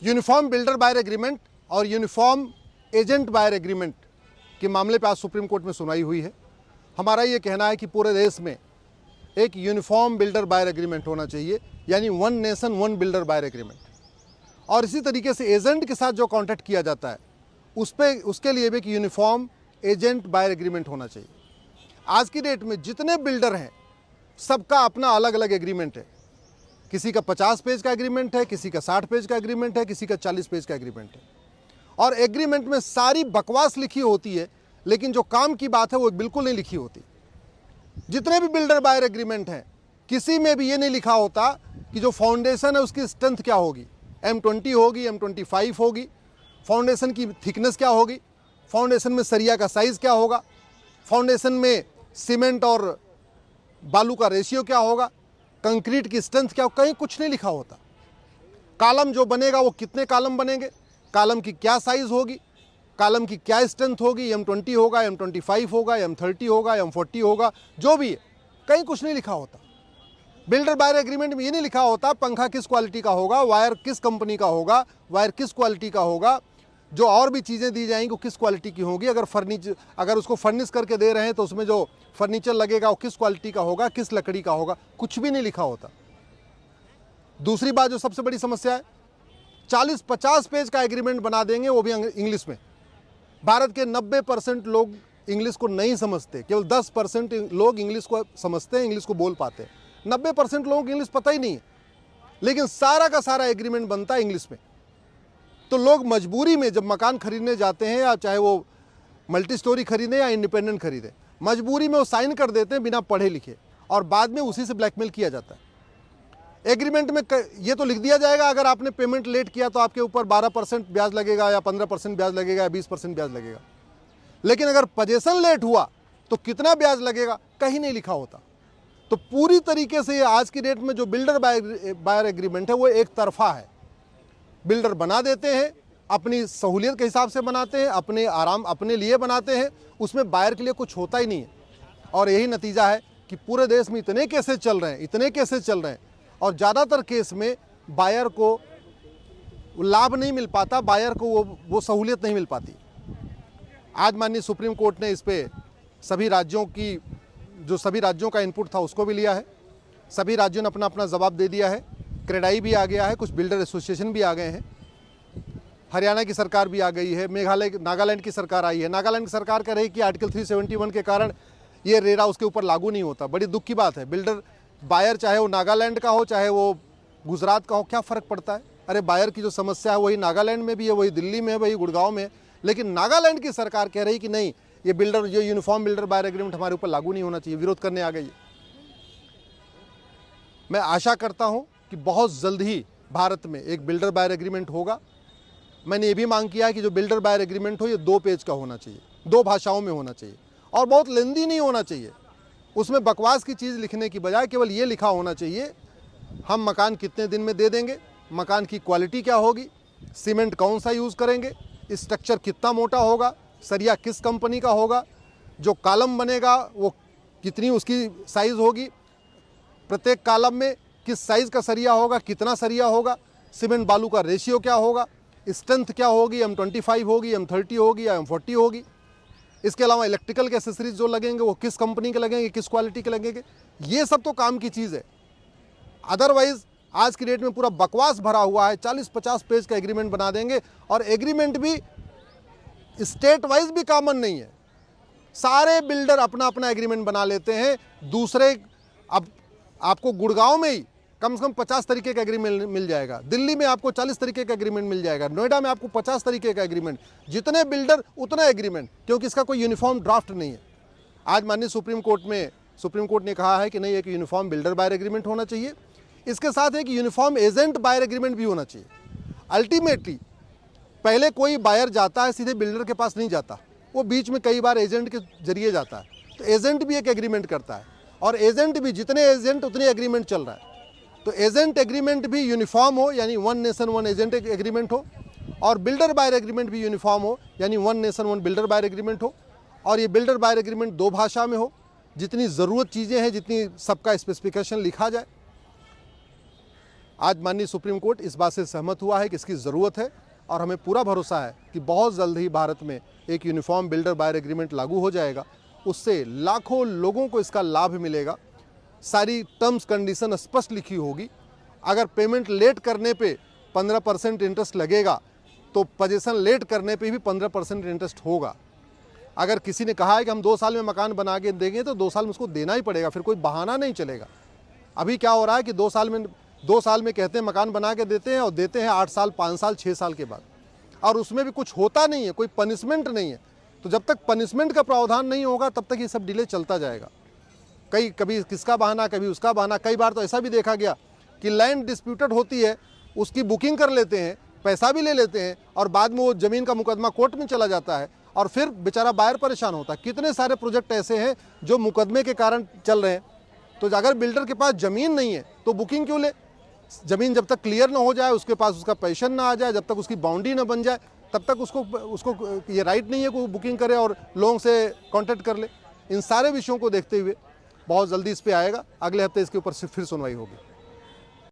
Uniform builder buyer agreement और uniform agent buyer agreement के मामले पर आज सुप्रीम कोर्ट में सुनवाई हुई है। हमारा ये कहना है कि पूरे देश में एक यूनिफॉर्म बिल्डर बायर एग्रीमेंट होना चाहिए, यानी one nation one builder buyer agreement. और इसी तरीके से एजेंट के साथ जो कॉन्ट्रैक्ट किया जाता है उसके लिए भी एक यूनिफॉर्म एजेंट बायर एग्रीमेंट होना चाहिए। आज की डेट में जितने बिल्डर हैं सबका अपना अलग अलग एग्रीमेंट है। किसी का 50 पेज का एग्रीमेंट है, किसी का 60 पेज का एग्रीमेंट है, किसी का 40 पेज का एग्रीमेंट है। और एग्रीमेंट में सारी बकवास लिखी होती है, लेकिन जो काम की बात है वो बिल्कुल नहीं लिखी होती। जितने भी बिल्डर बायर एग्रीमेंट हैं किसी में भी ये नहीं लिखा होता कि जो फाउंडेशन है उसकी स्ट्रेंथ क्या होगी, M20 होगी, M25 होगी, फाउंडेशन की थिकनेस क्या होगी, फाउंडेशन में सरिया का साइज़ क्या होगा, फाउंडेशन में सीमेंट और बालू का रेशियो क्या होगा, कंक्रीट की स्ट्रेंथ क्या होगा, कहीं कुछ नहीं लिखा होता। कॉलम जो बनेगा वो कितने कॉलम बनेंगे, कॉलम की क्या साइज़ होगी, कॉलम की क्या स्ट्रेंथ होगी, M20 होगा, M25 होगा, M30 होगा, M40 होगा, जो भी है कहीं कुछ नहीं लिखा होता। बिल्डर बायर एग्रीमेंट में ये नहीं लिखा होता पंखा किस क्वालिटी का होगा, वायर किस कंपनी का होगा, वायर किस क्वालिटी का होगा, जो और भी चीज़ें दी जाएंगी वो किस क्वालिटी की होगी। अगर उसको फर्निश करके दे रहे हैं तो उसमें जो फर्नीचर लगेगा वो किस क्वालिटी का होगा, किस लकड़ी का होगा, कुछ भी नहीं लिखा होता। दूसरी बात जो सबसे बड़ी समस्या है, 40-50 पेज का एग्रीमेंट बना देंगे, वो भी इंग्लिश में। भारत के 90% लोग इंग्लिश को नहीं समझते, केवल 10% लोग इंग्लिश को समझते हैं, इंग्लिश को बोल पाते हैं। 90% लोगों को इंग्लिश पता ही नहीं है, लेकिन सारा का सारा एग्रीमेंट बनता है इंग्लिश में। तो लोग मजबूरी में जब मकान खरीदने जाते हैं, या चाहे वो मल्टी स्टोरी खरीदें या इंडिपेंडेंट खरीदें, मजबूरी में वो साइन कर देते हैं बिना पढ़े लिखे, और बाद में उसी से ब्लैकमेल किया जाता है। एग्रीमेंट में ये तो लिख दिया जाएगा अगर आपने पेमेंट लेट किया तो आपके ऊपर 12% ब्याज लगेगा, या 15% ब्याज लगेगा, या 20% ब्याज लगेगा। लेकिन अगर पोजेसन लेट हुआ तो कितना ब्याज लगेगा कहीं नहीं लिखा होता। तो पूरी तरीके से आज की डेट में जो बिल्डर बायर एग्रीमेंट है वो एक तरफा है। बिल्डर बना देते हैं, अपनी सहूलियत के हिसाब से बनाते हैं, अपने आराम अपने लिए बनाते हैं, उसमें बायर के लिए कुछ होता ही नहीं है। और यही नतीजा है कि पूरे देश में इतने केसेस चल रहे हैं, और ज़्यादातर केस में बायर को लाभ नहीं मिल पाता, बायर को वो सहूलियत नहीं मिल पाती। आज माननीय सुप्रीम कोर्ट ने इस पे सभी राज्यों का इनपुट था उसको भी लिया है। सभी राज्यों ने अपना अपना जवाब दे दिया है। क्रेडाई भी आ गया है, कुछ बिल्डर एसोसिएशन भी आ गए हैं, हरियाणा की सरकार भी आ गई है, नागालैंड की सरकार आई है। नागालैंड की सरकार कह रही है कि आर्टिकल 371 के कारण ये रेरा उसके ऊपर लागू नहीं होता। बड़ी दुख की बात है। बिल्डर बायर चाहे वो नागालैंड का हो, चाहे वो गुजरात का हो, क्या फ़र्क पड़ता है। अरे बायर की जो समस्या है वही नागालैंड में भी है, वही दिल्ली में है, वही गुड़गांव में है। लेकिन नागालैंड की सरकार कह रही कि नहीं, ये यूनिफॉर्म बिल्डर बायर एग्रीमेंट हमारे ऊपर लागू नहीं होना चाहिए, विरोध करने आ गई है। मैं आशा करता हूं कि बहुत जल्द ही भारत में एक बिल्डर बायर एग्रीमेंट होगा। मैंने ये भी मांग किया है कि जो बिल्डर बायर एग्रीमेंट हो ये 2 पेज का होना चाहिए, 2 भाषाओं में होना चाहिए, और बहुत लेंदी नहीं होना चाहिए। उसमें बकवास की चीज़ लिखने की बजाय केवल ये लिखा होना चाहिए, हम मकान कितने दिन में दे देंगे, मकान की क्वालिटी क्या होगी, सीमेंट कौन सा यूज़ करेंगे, स्ट्रक्चर कितना मोटा होगा, सरिया किस कंपनी का होगा, जो कॉलम बनेगा वो कितनी उसकी साइज़ होगी, प्रत्येक कॉलम में किस साइज़ का सरिया होगा, कितना सरिया होगा, सीमेंट बालू का रेशियो क्या होगा, स्ट्रेंथ क्या होगी, M25 होगी, M30 होगी या M40 होगी। इसके अलावा इलेक्ट्रिकल के एसेसरीज जो लगेंगे वो किस कंपनी के लगेंगे, किस क्वालिटी के लगेंगे। ये सब तो काम की चीज़ है। अदरवाइज़ आज की डेट में पूरा बकवास भरा हुआ है। 40-50 पेज का एग्रीमेंट बना देंगे, और एग्रीमेंट भी स्टेट वाइज भी कॉमन नहीं है। सारे बिल्डर अपना अपना एग्रीमेंट बना लेते हैं। दूसरे, अब आपको गुड़गांव में ही कम से कम 50 तरीके का एग्रीमेंट मिल जाएगा, दिल्ली में आपको 40 तरीके का एग्रीमेंट मिल जाएगा, नोएडा में आपको 50 तरीके का एग्रीमेंट। जितने बिल्डर उतना एग्रीमेंट, क्योंकि इसका कोई यूनिफॉर्म ड्राफ्ट नहीं है। आज माननीय सुप्रीम कोर्ट ने कहा है कि नहीं, एक यूनिफॉर्म बिल्डर बायर एग्रीमेंट होना चाहिए, इसके साथ एक यूनिफॉर्म एजेंट बायर एग्रीमेंट भी होना चाहिए। अल्टीमेटली पहले कोई बायर जाता है सीधे बिल्डर के पास नहीं जाता, वो बीच में कई बार एजेंट के जरिए जाता है। तो एजेंट भी एक एग्रीमेंट करता है, और एजेंट भी जितने एजेंट उतने एग्रीमेंट चल रहा है। तो एजेंट एग्रीमेंट भी यूनिफॉर्म हो, यानी one nation one agent agreement हो, और बिल्डर बायर एग्रीमेंट भी यूनिफॉर्म हो, यानी one nation one builder buyer agreement हो। और ये बिल्डर बायर एग्रीमेंट 2 भाषा में हो, जितनी ज़रूरत चीज़ें हैं, जितनी सबका स्पेसिफिकेशन लिखा जाए। आज माननीय सुप्रीम कोर्ट इस बात से सहमत हुआ है कि इसकी ज़रूरत है और हमें पूरा भरोसा है कि बहुत जल्द ही भारत में एक यूनिफॉर्म बिल्डर बायर एग्रीमेंट लागू हो जाएगा। उससे लाखों लोगों को इसका लाभ मिलेगा। सारी टर्म्स कंडीशन स्पष्ट लिखी होगी। अगर पेमेंट लेट करने पे 15% इंटरेस्ट लगेगा तो पोजीशन लेट करने पे भी 15% इंटरेस्ट होगा। अगर किसी ने कहा है कि हम 2 साल में मकान बना के देंगे तो 2 साल में उसको देना ही पड़ेगा, फिर कोई बहाना नहीं चलेगा। अभी क्या हो रहा है कि 2 साल में कहते हैं मकान बना के देते हैं और देते हैं 8 साल 5 साल 6 साल के बाद, और उसमें भी कुछ होता नहीं है, कोई पनिशमेंट नहीं है। तो जब तक पनिशमेंट का प्रावधान नहीं होगा तब तक ये सब डिले चलता जाएगा। कभी किसका बहाना, कभी उसका बहाना। कई बार तो ऐसा भी देखा गया कि लैंड डिस्प्यूटेड होती है, उसकी बुकिंग कर लेते हैं, पैसा भी ले लेते हैं और बाद में वो ज़मीन का मुकदमा कोर्ट में चला जाता है और फिर बेचारा बायर परेशान होता है। कितने सारे प्रोजेक्ट ऐसे हैं जो मुकदमे के कारण चल रहे हैं। तो अगर बिल्डर के पास ज़मीन नहीं है तो बुकिंग क्यों ले? ज़मीन जब तक क्लियर ना हो जाए, उसके पास उसका पैशन ना आ जाए, जब तक उसकी बाउंड्री ना बन जाए, तब तक उसको ये राइट नहीं है कि वो बुकिंग करे और लोगों से कॉन्टेक्ट कर ले। इन सारे विषयों को देखते हुए बहुत जल्दी इस पर आएगा। अगले हफ्ते इसके ऊपर फिर सुनवाई होगी।